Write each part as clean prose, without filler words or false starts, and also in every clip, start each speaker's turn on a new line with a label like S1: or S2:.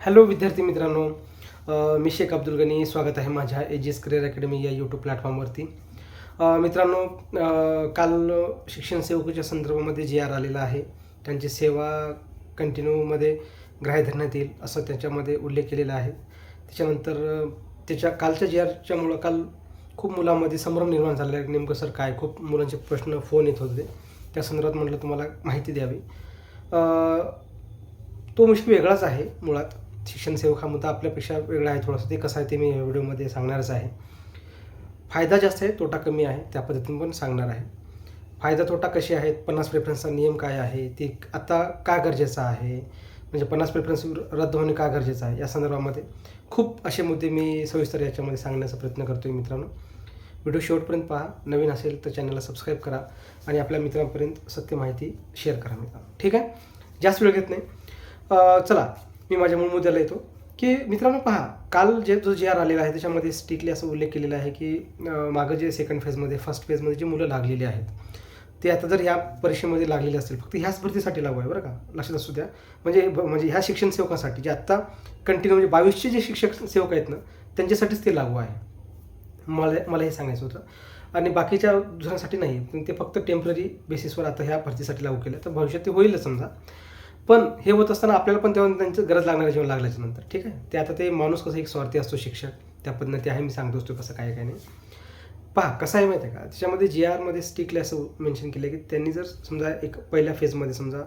S1: Hello विद्यार्थी मित्रांनो, मी शेख अब्दुल गनी. स्वागत आहे माझ्या एजीएस करिअर अकॅडमी या यूट्यूब प्लॅटफॉर्मवरती. मित्रांनो, काल शिक्षण सेवकाच्या संदर्भामध्ये जी आर आलेला आहे, त्यांची सेवा कंटिन्यूमध्ये ग्राह्य धरण्यात येईल असं त्याच्यामध्ये उल्लेख केलेला आहे. त्याच्यानंतर त्याच्या कालच्या जी आरच्यामुळं काल खूप मुलांमध्ये संभ्रम निर्माण झालेला आहे. नेमकं सर काय, खूप मुलांचे प्रश्न फोन येत होते. त्या संदर्भात म्हटलं तुम्हाला माहिती द्यावी. तो विषय वेगळाच आहे. मुळात शिक्षण सेवक हा मुद्दा आपल्यापेक्षा वेगळा आहे थोडासा. ते कसं आहे ते मी या व्हिडिओमध्ये सांगणारच आहे. फायदा जास्त आहे, तोटा कमी आहे, त्या पद्धतीने पण सांगणार आहे. फायदा तोटा कसे आहेत, 50 प्रेफरन्सचा नियम काय आहे, ते आता का गरजेचं आहे, म्हणजे 50 प्रेफरन्स रद्द होणे का गरजेचं आहे, या संदर्भामध्ये खूप असे मुद्दे मी सविस्तर याच्यामध्ये सांगण्याचा प्रयत्न करतो आहे. मित्रांनो, व्हिडिओ शेवटपर्यंत पहा. नवीन असेल तर चॅनलला सबस्क्राईब करा आणि आपल्या मित्रांपर्यंत सत्य माहिती शेअर करा मित्रांनो. ठीक आहे, जास्त वेळ घेत नाही. चला, मी माझ्या मूळ मुद्द्याला येतो की मित्रांनो पहा, काल जो जी आर आलेला आहे त्याच्यामध्ये स्ट्रिक्टली असं उल्लेख केलेला आहे की मागं जे सेकंड फेजमध्ये, फर्स्ट फेजमध्ये जी मुलं लागलेली आहेत ते आता जर ह्या परीक्षेमध्ये लागलेले असतील, फक्त ह्याच भरतीसाठी लागू आहे बरं का, लक्षात असू द्या. म्हणजे ह्या शिक्षण सेवकासाठी जे आत्ता कंटिन्यू म्हणजे 22चे जे शिक्षक सेवक आहेत ना, त्यांच्यासाठीच ते लागू आहे. मला हे सांगायचं होतं. आणि बाकीच्या दुसऱ्यांसाठी नाही, पण ते फक्त टेम्पररी बेसिसवर आता ह्या भरतीसाठी लागू केलं. तर भविष्यात ते होईलच समजा. पण हे होत असताना आपल्याला पण तेव्हा त्यांची गरज लागणार जेव्हा लागल्याच्या नंतर. ठीक आहे, ते आता ते माणूस कसं एक स्वार्थी असतो शिक्षक, त्या पद्धतीने ते आहे, मी सांगतो असतो कसं काय काय नाही. पहा कसं आहे माहिती आहे का, त्याच्यामध्ये जी आरमध्ये स्ट्रिक्टली असं मेन्शन केलं की त्यांनी जर समजा एक पहिल्या फेजमध्ये समजा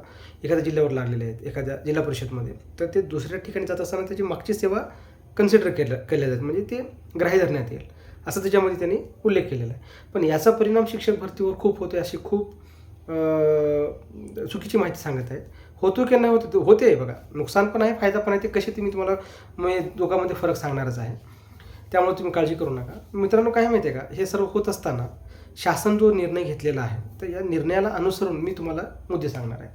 S1: एखाद्या जिल्ह्यावर लागलेले आहेत, एखाद्या जिल्हा परिषदमध्ये, तर ते दुसऱ्या ठिकाणी जात असताना त्याची मागची सेवा कन्सिडर केल्या जाते, म्हणजे ते ग्राह्य धरण्यात येईल असं त्याच्यामध्ये त्यांनी उल्लेख केलेला आहे. पण याचा परिणाम शिक्षक भरतीवर खूप होतो अशी खूप चुकीची माहिती सांगत आहेत. होतो की नाही होतो, होते बघा. नुकसान पण आहे, फायदा पण आहे. ते कसे ते मी तुम्हाला दोघांमध्ये फरक सांगणारच आहे. त्यामुळे तुम्ही काळजी करू नका. मित्रांनो, काय माहिती आहे का, हे सर्व होत असताना शासन जो निर्णय घेतलेला आहे, तर या निर्णयाला अनुसरून मी तुम्हाला मुद्दे सांगणार आहे.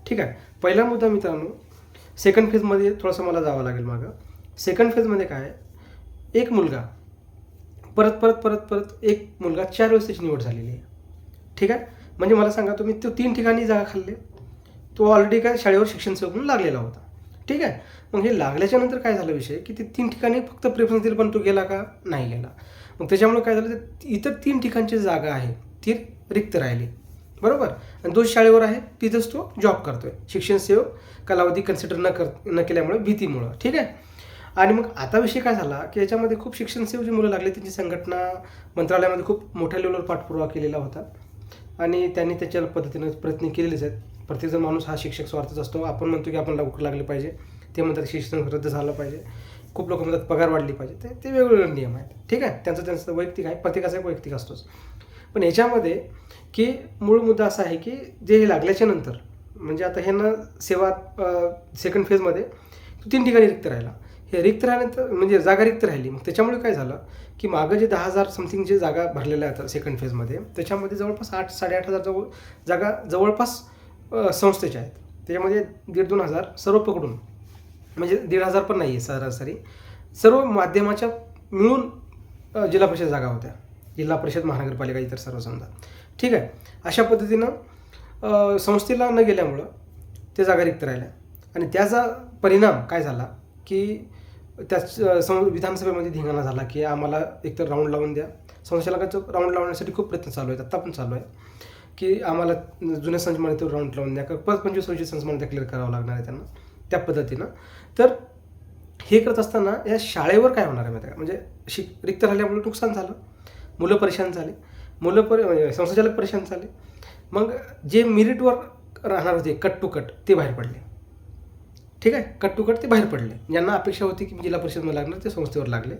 S1: ठीक आहे, पहिला मुद्दा मित्रांनो, सेकंड फेजमध्ये थोडंसं मला जावं लागेल मागं. सेकंड फेजमध्ये काय आहे, एक मुलगा परत एक मुलगा 4 वेळेस त्याची निवड झालेली आहे. ठीक आहे, म्हणजे मला सांगा तुम्ही, तो 3 ठिकाणी जागा खाल्ले. तो ऑलरेडी काय शाळेवर शिक्षण सेवक म्हणून लागलेला होता. ठीक आहे, मग हे लागल्याच्या नंतर काय झालं विषय की ते 3 ठिकाणी फक्त प्रेफरन्स दिलं, पण तो गेला का, नाही गेला. मग त्याच्यामुळे काय झालं, ते इतर 3 ठिकाणची जागा आहे ती रिक्त राहिली. बरोबर, आणि जो शाळेवर आहे तिथंच तो जॉब करतोय, शिक्षण सेवक कालावधी कन्सिडर न केल्यामुळे, भीतीमुळं. ठीक आहे, आणि मग आता विषय काय झाला की याच्यामध्ये खूप शिक्षण सेवक जी मुलं लागली त्यांची संघटना मंत्रालयामध्ये खूप मोठ्या लेवलवर पाठपुरावा केलेला होता आणि त्यांनी त्याच्या पद्धतीनं प्रयत्न केलेलेच आहेत. प्रत्येकजण माणूस हा शिक्षक स्वार्थच असतो. आपण म्हणतो की आपण लवकर लागले पाहिजे, ते म्हणतात शिक्षण रद्द झालं पाहिजे, खूप लोक म्हणतात पगार वाढली पाहिजे. ते वेगवेगळे नियम आहेत. ठीक आहे, त्यांचं वैयक्तिक आहे, प्रत्येकाचा एक वैयक्तिक असतोच. पण याच्यामध्ये की मूळ मुद्दा असा आहे की जे हे लागल्याच्या नंतर, म्हणजे आता हे ना सेवा सेकंड फेजमध्ये 3 ठिकाणी रिक्त राहिला. हे रिक्त राहिल्यानंतर म्हणजे जागा रिक्त राहिली. मग त्याच्यामुळे काय झालं की मागं जे 10,000 समथिंग जे जागा भरलेल्या आहेत सेकंड फेजमध्ये, त्याच्यामध्ये जवळपास 8,000-8,500 जागा जवळपास संस्थेच्या आहेत. त्याच्यामध्ये 1,500-2,000 सर्व पकडून, म्हणजे 1,500 पण नाही आहे सरासरी, सर्व माध्यमाच्या मिळून जिल्हा परिषद जागा होत्या. जिल्हा परिषद, महानगरपालिका, इतर सर्व समजा. ठीक आहे, अशा पद्धतीनं संस्थेला न गेल्यामुळं त्या जागा रिक्त राहिल्या. आणि त्याचा परिणाम काय झाला की विधानसभेमध्ये धिंगाणा झाला की आम्हाला एकतर राऊंड लावून द्या. संचालकाचं राऊंड लावण्यासाठी खूप प्रयत्न चालू आहेत, आत्ता पण चालू आहे की आम्हाला जुन्या संचमान्यतेवर राऊंड लावून द्या, परत 25 वर्षी संचमान्यता क्लिअर करावं लागणार आहे त्यांना, त्या पद्धतीनं. तर हे करत असताना या शाळेवर काय होणार आहे माहिती आहे का, म्हणजे रिक्त राहिल्यामुळे नुकसान झालं, मुलं परेशान झाले, संचालक परेशान झाले. मग जे मेरिटवर राहणार होते कट टू कट, ते बाहेर पडले. ठीक आहे, कट टू कट ते बाहेर पडले. ज्यांना अपेक्षा होती की जिल्हा परिषदमध्ये लागणार ते संस्थेवर लागले,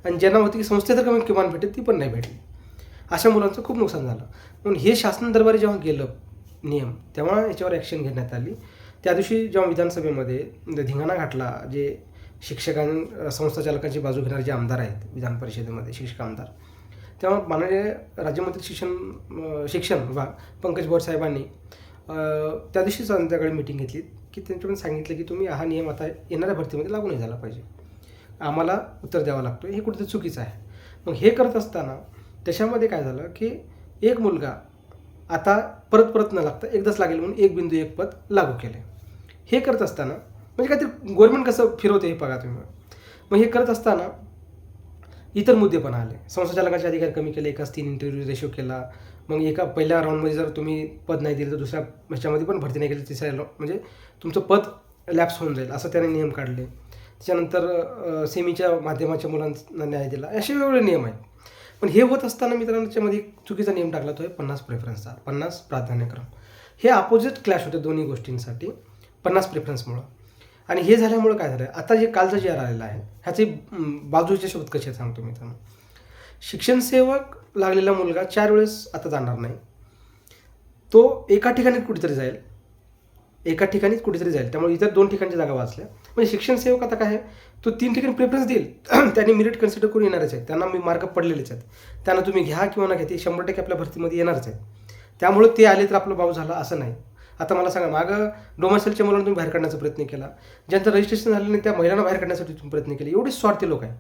S1: आणि ज्यांना होती की संस्थेचं कमी किमान भेटेल ती पण नाही भेटली. अशा मुलांचं खूप नुकसान झालं. म्हणून हे शासन दरबारी जेव्हा गेलं नियम, तेव्हा याच्यावर ॲक्शन घेण्यात आली. त्या दिवशी जेव्हा विधानसभेमध्ये धिंगाणा घातला, जे संस्था चालकांची बाजू घेणारे जे आमदार आहेत विधान परिषदेमध्ये, शिक्षक आमदार, तेव्हा माननीय राज्यमंत्री शिक्षण विभाग पंकज भोयर साहेबांनी त्या दिवशी संध्याकाळी मीटिंग घेतली की त्यांच्याकडून सांगितलं की तुम्ही हा नियम आता येणाऱ्या भरतीमध्ये लागू नाही झाला पाहिजे, आम्हाला उत्तर द्यावं लागतो, हे कुठेतरी चुकीचं आहे. मग हे करत असताना त्याच्यामध्ये काय झालं की एक मुलगा आता परत न लागता एकदाच लागेल म्हणून 1.1 पद लागू केले. हे करत असताना म्हणजे काहीतरी गव्हर्नमेंट कसं फिरवते हे बघा तुम्ही. मग हे करत असताना इतर मुद्दे पण आले. संचालकाचे अधिकार कमी केले, एकाच 3 इंटरव्ह्यू रेशो केला. मग एका पहिल्या राऊंडमध्ये जर तुम्ही पद नाही दिलं तर दुसऱ्या ह्याच्यामध्ये पण भरती नाही केली, तिसऱ्या म्हणजे तुमचं पद लॅप्स होऊन जाईल असं त्याने नियम काढले. त्याच्यानंतर सेमीच्या माध्यमाच्या मुलांना न्याय दिला. असे वेगवेगळे नियम आहेत. पण हे होत असताना मित्रांनो त्याच्यामध्ये एक चुकीचा नियम टाकला, तो आहे 50 प्रेफरन्सचा, 50 प्राधान्यक्रम. हे अपोजिट क्लॅश होते दोन्ही गोष्टींसाठी 50 प्रेफरन्समुळं. आणि हे झाल्यामुळं काय झालं, आता जे कालचं जे आलेलं आहे ह्याची बाजूचे शब्द कसे आहेत सांगतो मित्रांनो. शिक्षण सेवक लागलेला मुलगा 4 वेळेस आता जाणार नाही, तो एका ठिकाणी कुठेतरी जाईल, एका ठिकाणीच कुठेतरी जाईल. त्यामुळे इतर 2 ठिकाणच्या जागा वाचल्या. म्हणजे शिक्षण सेवक आता काय आहे, तो 3 ठिकाणी प्रेफरन्स देईल. त्यांनी मेरिट कन्सिडर करून येणारच आहेत, त्यांना मी मार्क पडलेलेच आहेत, त्यांना तुम्ही घ्या किंवा ना घ्या ते 100% आपल्या भरतीमध्ये येणारच आहेत. त्यामुळे ते आले तर आपलं भाऊ झाला असं नाही. आता मला सांगा, मागं डोमेसाईलच्या मुलांना तुम्ही बाहेर काढण्याचा प्रयत्न केला, ज्यांचं रजिस्ट्रेशन झालं नाही त्या महिलांना बाहेर काढण्यासाठी तुम्ही प्रयत्न केले. एवढे स्वार्थी लोक आहे,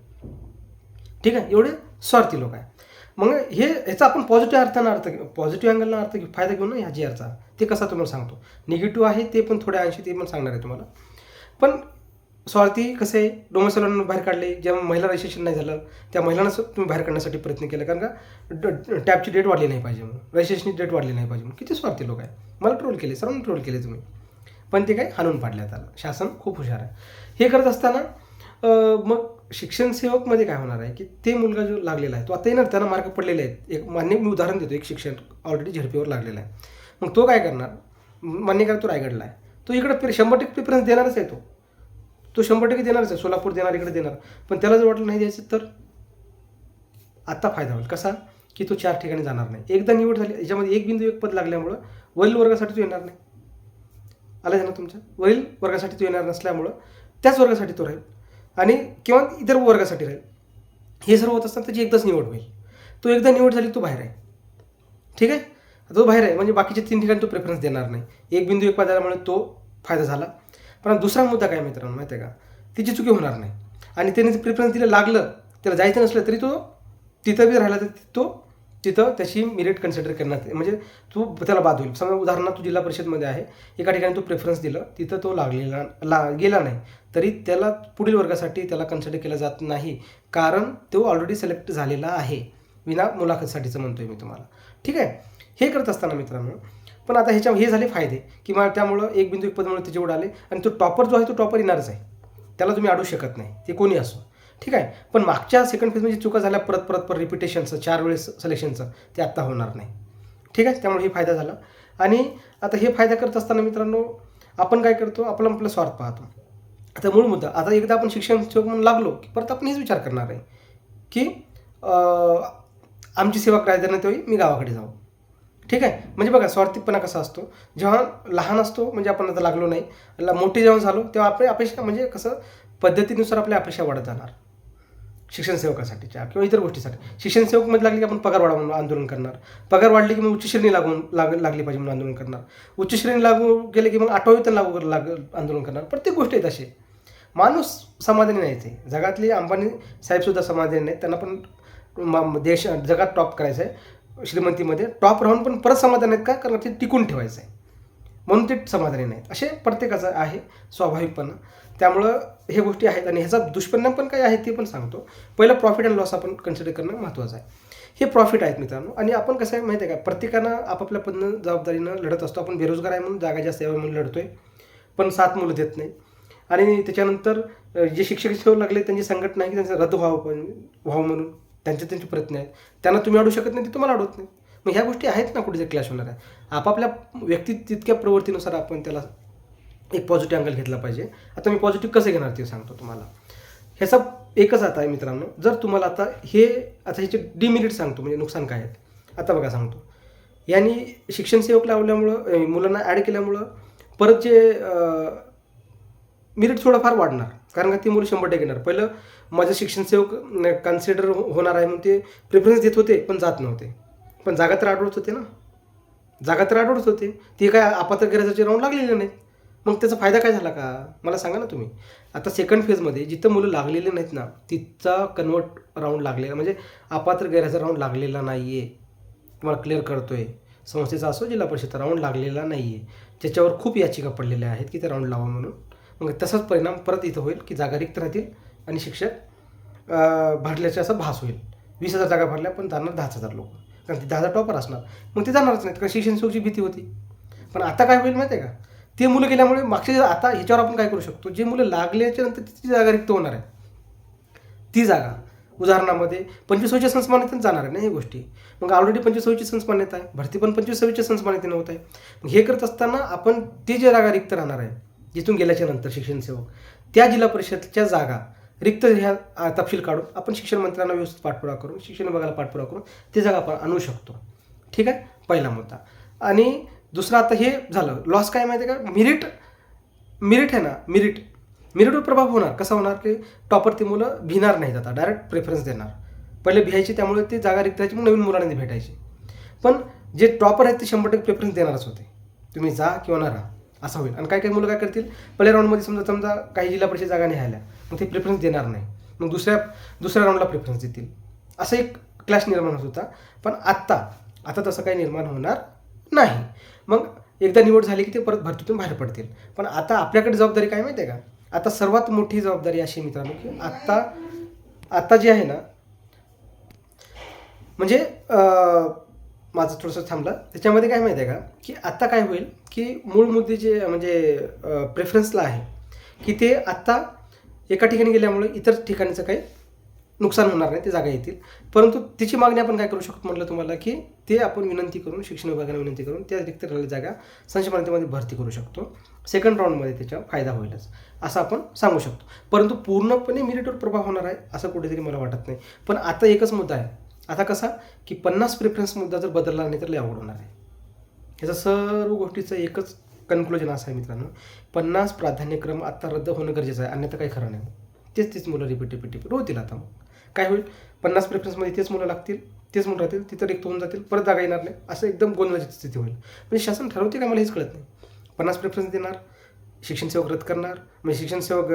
S1: ठीक आहे, एवढे स्वार्थी लोक आहे. मग ह्याचा आपण पॉझिटिव्ह पॉझिटिव्ह अँगलला अर्थ फायदा घेऊन ना ह्या GRचा ते कसा तुम्हाला सांगतो. निगेटिव्ह आहे ते पण थोड्या अंशी ते पण सांगणार आहे तुम्हाला. पण स्वार्थी कसं आहे, डोमेसाईलवाल्यांना बाहेर काढले, जेव्हा महिला रजिस्ट्रेशन नाही झालं त्या महिलांना तुम्ही बाहेर काढण्यासाठी प्रयत्न केला, कारण का टॅबची डेट वाढली नाही पाहिजे म्हणून, रजिस्ट्रेशनची डेट वाढली नाही पाहिजे म्हणून. किती स्वार्थी लोक आहे. मला ट्रोल केले, सर्वांना ट्रोल केले तुम्ही, पण ते काय हाणून पाडल्या त्याला. शासन खूप हुशार आहे. हे करत असताना मग शिक्षण सेवकमध्ये काय होणार आहे की ते मुलगा जो लागलेला आहे तो आता येणार, त्यांना मार्क पडलेले आहेत. एक मान्य मी उदाहरण देतो, एक शिक्षक ऑलरेडी झडपीवर लागलेला आहे. मग तो काय करणार, मान्य करा तो रायगडला आहे, तो इकडे 100% प्रिफरन्स देणारच आहे, तो 100% देणारच आहे. सोलापूर देणार, इकडे देणार. पण त्याला जर वाटलं नाही द्यायचं तर आत्ता फायदा होईल कसा, की तो 4 ठिकाणी जाणार नाही. एकदा निवड झाली, याच्यामध्ये 1 बिंदू 1 पद लागल्यामुळं वरील वर्गासाठी तो येणार नाही. आलं ना तुमच्या वरील वर्गासाठी तो येणार नसल्यामुळं त्याच वर्गासाठी तो राहील आणि किंवा इतर वर्गासाठी राहील. हे सर्व होत असताना त्याची एकदाच निवड होईल. तो एकदा निवड झाली तो बाहेर आहे, ठीक आहे, तो बाहेर आहे. म्हणजे बाकीचे 3 ठिकाणी तो प्रेफरन्स देणार नाही. 1 बिंदू 1 पद आल्यामुळे तो फायदा झाला. पण दुसरा मुद्दा काय मित्रांनो माहिती आहे का, तिची चुकी होणार नाही आणि त्याने प्रेफरन्स दिलं, लागलं, त्याला जायचं नसलं तरी तो तिथं बी राहिला तर तो तिथं त्याची मेरिट कन्सिडर करण्यात, म्हणजे तू त्याला बाद होईल. समजा उदाहरणार्थ तू जिल्हा परिषदमध्ये आहे, एका ठिकाणी तू प्रेफरन्स दिलं, तिथं तो गेला नाही तरी त्याला पुढील वर्गासाठी त्याला कन्सिडर केलं जात नाही, कारण तो ऑलरेडी सिलेक्ट झालेला आहे. विना मुलाखतीसाठीचं म्हणतोय मी तुम्हाला, ठीक आहे. हे करत असताना मित्रांनो पण आता ह्याच्या हे झाले फायदे, किंवा त्यामुळं 1 बिंदू 1 पदमुळे त्याचे उडाले आणि तो टॉपर जो आहे तो टॉपर येणारच आहे, त्याला तुम्ही अडू शकत नाही, ते कोणी असो, ठीक आहे. पण मागच्या सेकंड फेजमध्ये चुका झाल्या परत रिपिटेशनचं 4 वेळेस सिलेक्शनचं, ते आत्ता होणार नाही, ठीक आहे. त्यामुळे हे फायदा झाला. आणि आता हे फायदा करत असताना मित्रांनो आपण काय करतो, आपला स्वार्थ पाहतो. आता मूळ मुद्दा, आता एकदा आपण शिक्षण सेवक म्हणून लागलो की परत आपण हेच विचार करणार आहे की आमची सेवा करायला नाही तेव्हा मी गावाकडे जाऊ, ठीक आहे. म्हणजे बघा स्वार्थीपणा कसा असतो, जेव्हा लहान असतो म्हणजे आपण आता लागलो नाही, मोठे जेव्हा झालो तेव्हा आपली अपेक्षा, म्हणजे कसं पद्धतीनुसार आपल्या अपेक्षा वाढत जाणार शिक्षण सेवकासाठीच्या किंवा इतर गोष्टीसाठी. शिक्षण सेवकमध्ये लागली की आपण पगार वाढवून आंदोलन करणार, पगार वाढली की मग उच्च श्रेणी लागली पाहिजे म्हणून आंदोलन करणार, उच्च श्रेणी लागू केले की मग 8वा वेतन आंदोलन करणार. प्रत्येक गोष्ट आहेत असे. माणूस समाधानी नाहीच आहे. जगातले अंबानी साहेबसुद्धा समाधानी नाहीत, त्यांना पण जगात टॉप करायचं आहे, श्रीमंतीमध्ये टॉप राहून पण परत समाधान आहेत का, कारण ते टिकून ठेवायचं आहे म्हणून ते समाधानी नाहीत. असे प्रत्येकाचं आहे स्वाभाविकपणा. त्यामुळं हे गोष्टी आहेत आणि ह्याचा दुष्परिणाम पण काय आहे ते पण सांगतो. पहिलं प्रॉफिट अँड लॉस आपण कन्सिडर करणं महत्त्वाचं आहे. हे प्रॉफिट आहेत मित्रांनो. आणि आपण कसं आहे माहिती आहे का, प्रत्येकानं आपापल्या पद्धतीनं जबाबदारीनं लढत असतो. आपण बेरोजगार आहे म्हणून जागा जास्त यावं म्हणून लढतोय, पण 7 मुलं देत नाही. आणि त्याच्यानंतर जे शिक्षक सेवक लागले त्यांची संघटना आहे की त्यांचं रद्द व्हावं म्हणून त्यांचे प्रयत्न आहेत, त्यांना तुम्ही अडू शकत नाही, ते तुम्हाला अडवत नाही. मग ह्या गोष्टी आहेत ना कुठे जे क्लॅश होणार आहे. आपापल्या व्यक्ती तितक्या प्रवृत्तीनुसार आपण त्याला एक पॉझिटिव्ह अँगल घेतला पाहिजे. आता मी पॉझिटिव्ह कसं घेणार ते सांगतो तुम्हाला. ह्याचा एकच आता आहे मित्रांनो, जर तुम्हाला आता ह्याचे डिमेरिट सांगतो, म्हणजे नुकसान काय आहेत. आता बघा सांगतो, यांनी शिक्षण सेवक लावल्यामुळं मुलांना ॲड केल्यामुळं परत जे मेरिट थोडंफार वाढणार, कारण का ती मुलं 100% घेणार. पहिलं माझं शिक्षण सेवक कन्सिडर होणार आहे म्हणून ते प्रेफरन्स देत होते पण जात नव्हते, पण जागा तर आढळत होते ना, जागा तर आढळत होते. ती काय अपात्र गैरहजरीचे राऊंड लागलेले नाहीत. मग त्याचा फायदा काय झाला का मला सांगा ना तुम्ही. आता सेकंड फेजमध्ये जिथं मुलं लागलेले नाहीत ना, तिथचा कन्वर्ट राऊंड लागलेला, म्हणजे अपात्र गैरहजर राऊंड लागलेला नाही आहे. तुम्हाला क्लिअर करतोय, संस्थेचा असो जिल्हा परिषदचा राऊंड लागलेला नाही आहे. त्याच्यावर खूप याचिका पडलेल्या आहेत की ते राऊंड लावा म्हणून. मग तसाच परिणाम परत इथं होईल की जागा रिक्त राहतील आणि शिक्षक भरल्याचा असा भास होईल. 20,000 जागा भरल्या पण जाणार 10,000 लोक, कारण ते 10,000 टॉपर असणार, मग ते जाणारच नाहीत, कारण शिक्षण सेवकची भीती होती. पण आता काय होईल माहिती आहे का, ते मुलं गेल्यामुळे मागचे आता ह्याच्यावर आपण काय करू शकतो, जे मुलं लागल्याच्या नंतर ती जागा रिक्त होणार आहे, ती जागा उदाहरणामध्ये 25च्या संस्मान्यतेने जाणार आहे ना ही गोष्टी. मग ऑलरेडी 25ची संस्मान्यता आहे, भरती पण 25-26च्या संस्मान्यतेने होत आहे. मग हे करत असताना आपण ती जी जागा रिक्त राहणार आहे जिथून गेल्याच्या नंतर शिक्षण सेवक, त्या जिल्हा परिषदच्या जागा रिक्त ह्या तपशील काढून आपण शिक्षण मंत्र्यांना व्यवस्थित पाठपुरावा करून, शिक्षण विभागाला पाठपुरावा करून ते जागा आपण आणू शकतो. ठीक आहे, पहिला मुद्दा. आणि दुसरा, आता हे झालं लॉस काय माहिती आहे का, मेरिट आहे ना, मेरिटवर प्रभाव होणार. कसा होणार की टॉपर ती मुलं भिणार नाहीत, आता डायरेक्ट प्रेफरन्स देणार. पहिले भियायची, त्यामुळे ती जागा रिक्त राहायची, मग नवीन मुलांना भेटायची. पण जे टॉपर आहेत ते 100% प्रेफरन्स देणारच होते, तुम्ही जा किंवा न राहा असं होईल. आणि काही मुलं काय करतील, पहिल्या राऊंडमध्ये समजा काही जिल्हा परिषद जागा नाही आल्या, मग ते प्रेफरन्स देणार नाही, मग दुसऱ्या राऊंडला प्रेफरन्स देतील, असं एक क्लॅश निर्माण होत होता. पण आता तसं काही निर्माण होणार नाही. मग एकदा निवड झाली की ते परत भरतीतून बाहेर पडतील. पण आता आपल्याकडे जबाबदारी काय माहिती आहे का, आता सर्वात मोठी जबाबदारी अशी मित्रांनो की आता जे आहे ना, म्हणजे माझं थोडंसं थांबलं, त्याच्यामध्ये काय माहिती आहे का की आता काय होईल की मूळ मुद्दे जे म्हणजे प्रेफरन्सला आहे की ते आत्ता एका ठिकाणी गेल्यामुळे इतर ठिकाणीचं काही नुकसान होणार नाही, ते जागा येतील. परंतु तिची मागणी आपण काय करू शकतो म्हटलं तुम्हाला की ते आपण विनंती करून, शिक्षण विभागाने विनंती करून त्या रिक्त राहिलेल्या जागा संचमान्यतेमध्ये भरती करू शकतो. सेकंड राऊंडमध्ये त्याचा फायदा होईलच असं आपण सांगू शकतो. परंतु पूर्णपणे मेरिटवर प्रभाव होणार आहे असं कुठेतरी मला वाटत नाही. पण आता एकच मुद्दा आहे, आता कसा की 50 प्रेफरन्स मुद्दा जर बदलला नाही तर लय अवघड होणार आहे. ह्याचा सर्व गोष्टीचं एकच कन्क्लुजन असं आहे मित्रांनो, 50 प्राधान्यक्रम आता रद्द होणं गरजेचं आहे, अन्यथा काही खरं नाही. तेच मुलं रिपीट होतील. आता मग काय होईल, 50 प्रेफरन्समध्ये तेच मुलं लागतील, तेच मुलं राहतील, तिथं रिक्त होऊन जातील, परत जागा येणार नाही, असं एकदम गोंधळाची स्थिती होईल. म्हणजे शासन ठरवते का मला हेच कळत नाही. 50 प्रेफरन्स देणार, शिक्षण सेवक रद्द करणार, म्हणजे शिक्षण सेवक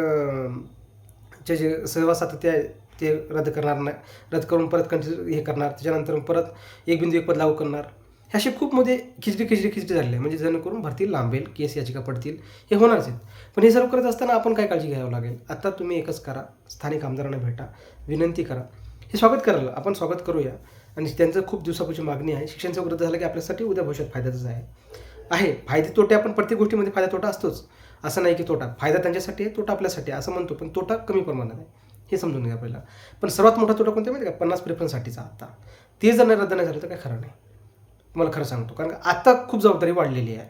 S1: जे सेवा सातत्य आहे ते रद्द करणार नाही, रद्द करून परत कंटिन्यू हे करणार, त्याच्यानंतर परत 1.1 पद लागू करणार. हे असे खूप मध्ये खिचडी झालेली आहे. म्हणजे जेणेकरून भरती लांबेल, केस याचिका पडतील, हे होणारच आहेत. पण हे सर्व करत असताना आपण काय काळजी घ्यावं लागेल, आता तुम्ही एकच करा, स्थानिक आमदारांना भेटा, विनंती करा, हे स्वागत करायला आपण स्वागत करूया. आणि त्यांचं खूप दिवसापूर्वीची मागणी आहे, शिक्षण सेवक रद्द झालं की आपल्यासाठी उद्या भविष्यात फायद्याचंच आहे. फायदे तोटे, आपण प्रत्येक गोष्टीमध्ये फायदा तोटा असतोच, असं नाही की तोटा, फायदा त्यांच्यासाठी आहे, तोटा आपल्यासाठी आहे असं म्हणतो, पण तोटा कमी प्रमाणात आहे हे समजून घ्या पहिला. पण सर्वात मोठा तोटा कोणता माहिती का, 50 प्रेफरन्ससाठीचा. आता ते जर रद्द नाही झालं तर काय खरं नाही, तुम्हाला खरं सांगतो. कारण आता खूप जबाबदारी वाढलेली आहे.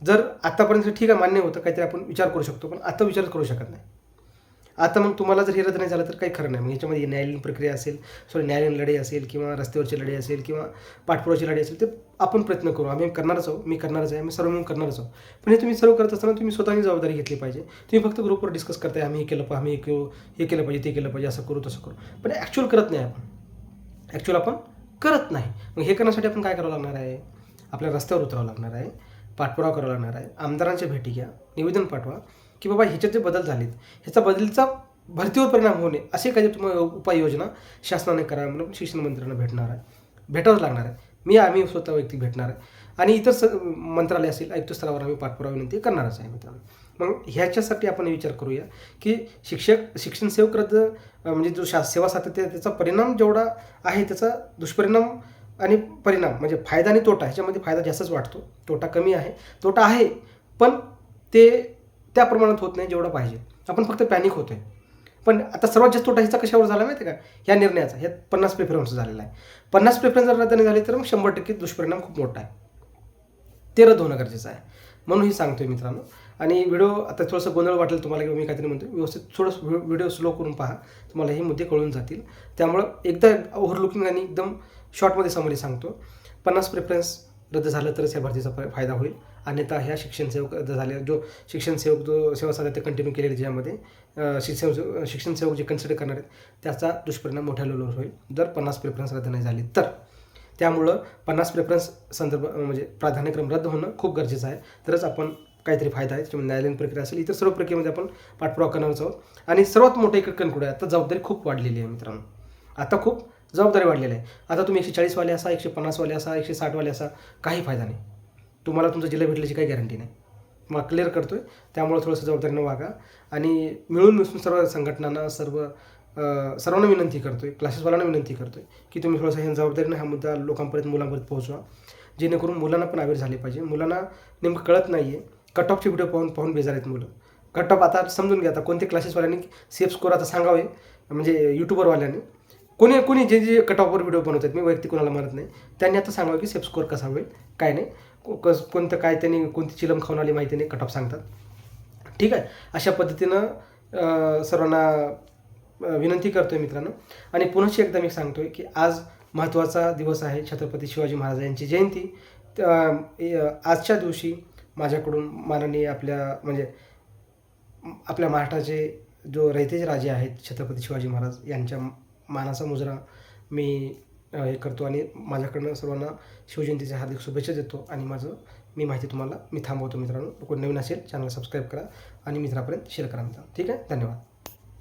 S1: जर आतापर्यंत ठीक आहे, मान्य होतं, काहीतरी आपण विचार करू शकतो, पण आता विचार करू शकत नाही. आता मग तुम्हाला जर हे रद्द नाही झालं तर काही खरं नाही. मग याच्यामध्ये न्यायालयीन प्रक्रिया असेल, न्यायालयीन लढाई असेल, किंवा रस्त्यावरची लढाई असेल, किंवा पाठपुरावाची लढाई असेल, ते आपण प्रयत्न करू. आम्ही करणारच आहोत, मी करणारच आहे, आम्ही सर्व मिळून करणारच आहोत. पण हे तुम्ही सर्व करत असताना तुम्ही स्वतःनी जबाबदारी घेतली पाहिजे. तुम्ही फक्त ग्रुपवर डिस्कस करताय, आम्ही हे केलं, आम्ही हे केलं पाहिजे, ते केलं पाहिजे, असं करू तसं करू, पण ॲक्च्युअल करत नाही आपण करत नाही. मग हे करण्यासाठी आपण काय करावं लागणार आहे, आपल्या रस्त्यावर उतरावं लागणार आहे, पाठपुरावा करावा लागणार आहे, आमदारांच्या भेटी घ्या, निवेदन पाठवा की बाबा ह्याच्यात जे बदल झालेत, ह्याचा बदलचा भरतीवर परिणाम होणे असे काही तुम्हाला उपाययोजना शासनाने करा म्हणून शिक्षण मंत्र्यांना भेटावंच लागणार आहे. आम्ही स्वतः व्यक्ती भेटणार आहे, आणि इतर मंत्रालय असेल, आयुक्त स्तरावर आम्ही पाठपुरावा विनंती करणारच आहे मित्रांनो. मग ह्याच्यासाठी आपण विचार करूया की शिक्षण सेवक रद्द म्हणजे जो सेवा सातत्य त्याचा परिणाम जेवढा आहे, त्याचा दुष्परिणाम आणि परिणाम म्हणजे फायदा आणि तोटा, ह्याच्यामध्ये फायदा जास्तच वाटतो, तोटा कमी आहे. तोटा आहे पण ते त्या प्रमाणात होत नाही जेवढं पाहिजे. आपण फक्त पॅनिक होतो आहे. पण आता सर्वात जास्त तोटा ह्याचा कशावर झाला माहिती आहे का, ह्या निर्णयाचा, ह्या 50 प्रेफरन्स झालेला आहे. 50 प्रेफरन्स जर रद्द नाही झाले तर मग 100% दुष्परिणाम खूप मोठा आहे, ते रद्द होणं गरजेचं आहे. म्हणून ही सांगतोय मित्रांनो. आणि व्हिडिओ आता थोडंसं गोंधळ वाटेल तुम्हाला किंवा मी काहीतरी म्हणतो, व्यवस्थित थोडंसं व्हिडिओ स्लो करून पहा, तुम्हाला हे मुद्दे कळून जातील. त्यामुळं एकदा ओव्हरलुकिंग आणि एकदम शॉर्टमध्ये समरी सांगतो. 50 प्रेफरन्स रद्द झालं तरच या भरतीचा फायदा होईल, अन्यथा ह्या शिक्षण सेवक रद्द झाले, जो सेवा सातत्य कंटिन्यू केलेली ज्यामध्ये शिक्षण सेवक जे कन्सिडर करणार आहेत त्याचा दुष्परिणाम मोठ्या लेवलवर होईल जर 50 प्रेफरन्स रद्द नाही झाली तर. त्यामुळं 50 प्रेफरन्स म्हणजे प्राधान्यक्रम रद्द होणं खूप गरजेचं आहे, तरच आपण काहीतरी फायदा आहे. त्याच्यामध्ये न्यायालयीन प्रक्रिया असेल, इतर सर्व प्रक्रियेमध्ये आपण पाठपुरावा करणारच आहोत. आणि सर्वात मोठं एक कन्क्लूड आहे, आता जबाबदारी खूप वाढलेली आहे मित्रांनो, आता खूप जबाबदारी वाढलेली आहे. आता तुम्ही 140 वाले असा, 150 वाले असा, 160 वाले असा, काही फायदा नाही. तुम्हाला तुमचा जिल्हा भेटल्याची काही गॅरंटी नाही. मग क्लिअर करतो आहे. त्यामुळे थोडंसं जबाबदारीनं वागा आणि मिळून मिसळून सर्व संघटनांना सर्वांना विनंती करतो आहे, क्लासेसवाल्यांना विनंती करतो आहे की तुम्ही थोडंसं ह्या जबाबदारीनं हा मुद्दा लोकांपर्यंत मुलांपर्यंत पोहोचवा, जेणेकरून मुलांना पण अवेअर झाले पाहिजे. मुलांना नेमकं कळत नाही आहे. कट ऑफचे व्हिडिओ पाहून बेजार आहेत मुलं. कट ऑफ आता समजून घ्या, आता कोणते क्लासेसवाल्यांनी सेफ स्कोर आता सांगावे, म्हणजे यूट्यूबरवाल्यांनी कोणी जे कट ऑफवर व्हिडिओ बनवतात, मी वैयक्तिक कोणाला म्हणत नाही, त्यांनी आता सांगावं की सेफ स्कोर कसा होईल काय नाही, कोणतं काय त्यांनी कोणती चिलम खाऊन आली माहिती नाही, कट ऑफ सांगतात. ठीक आहे, अशा पद्धतीनं सर्वांना विनंती करतो आहे मित्रांनो. आणि पुन्हा एकदा मी सांगतो आहे की आज महत्त्वाचा दिवस आहे, छत्रपती शिवाजी महाराज यांची जयंती. आजच्या दिवशी माझ्याकडून माननीय आपल्या महाराष्ट्राचे जो रयतेचे राजे आहेत छत्रपती शिवाजी महाराज यांच्या मानाचा मुजरा मी हे करतो आणि माझ्याकडनं सर्वांना शिवजयंतीच्या हार्दिक शुभेच्छा देतो. आणि मी माहिती तुम्हाला थांबवतो मित्रांनो. कोण नवीन असेल चॅनल सबस्क्राईब करा आणि मित्रापर्यंत शेअर करा मित्रांनो. ठीक आहे, धन्यवाद.